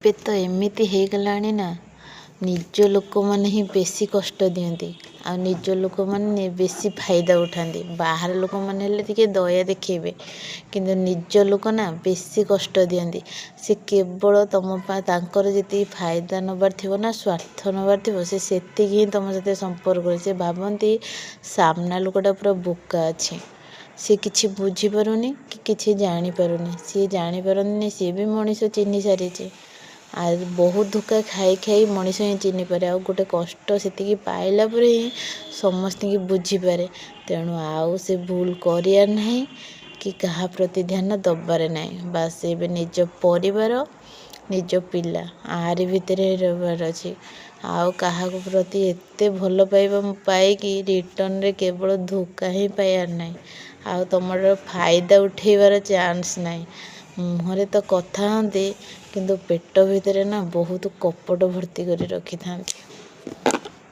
ଏବେ ତ ଏମିତି ହେଇଗଲାଣି ନା, ନିଜ ଲୋକମାନେ ହିଁ ବେଶୀ କଷ୍ଟ ଦିଅନ୍ତି ଆଉ ନିଜ ଲୋକମାନେ ବେଶୀ ଫାଇଦା ଉଠାନ୍ତି। ବାହାର ଲୋକମାନେ ହେଲେ ଟିକେ ଦୟା ଦେଖେଇବେ, କିନ୍ତୁ ନିଜ ଲୋକ ନା ବେଶୀ କଷ୍ଟ ଦିଅନ୍ତି। ସେ କେବଳ ତାଙ୍କର ଯେତିକି ଫାଇଦା ନେବାର ଥିବ ନା ସ୍ୱାର୍ଥ ନେବାର ଥିବ, ସେ ସେତିକି ହିଁ ତୁମ ସହିତ ସମ୍ପର୍କ। ସେ ଭାବନ୍ତି ସାମ୍ନା ଲୋକଟା ପୁରା ବୋକା ଅଛି, ସିଏ କିଛି ବୁଝିପାରୁନି କି କିଛି ଜାଣିପାରୁନି। ସିଏ ଜାଣିପାରନ୍ତିନି ସିଏ ବି ମଣିଷ ଚିହ୍ନି ସାରିଛି। ଆଉ ବହୁତ ଧୋକା ଖାଇ ଖାଇ ମଣିଷ ହିଁ ଚିହ୍ନିପାରେ, ଆଉ ଗୋଟେ କଷ୍ଟ ସେତିକି ପାଇଲା ପରେ ହିଁ ସମସ୍ତଙ୍କୁ ବୁଝିପାରେ। ତେଣୁ ଆଉ ସେ ଭୁଲ କରିବାର ନାହିଁ କି କାହା ପ୍ରତି ଧ୍ୟାନ ଦେବାର ନାହିଁ। ବାସ୍ ଏବେ ନିଜ ପରିବାର, ନିଜ ପିଲା, ଆରି ଭିତରେ ରହିବାର ଅଛି। ଆଉ କାହାକୁ ପ୍ରତି ଏତେ ଭଲ ପାଇବା ପାଇକି ରିଟର୍ଣ୍ଣରେ କେବଳ ଧୋକା ହିଁ ପାଇବାର ନାହିଁ। ଆଉ ତୁମର ଫାଇଦା ଉଠେଇବାର ଚାନ୍ସ ନାହିଁ। ମୁହଁରେ ତ କଥା ହୁଅନ୍ତି, କିନ୍ତୁ ପେଟ ଭିତରେ ନା ବହୁତ କପଟ ଭର୍ତ୍ତି କରି ରଖିଥାନ୍ତି।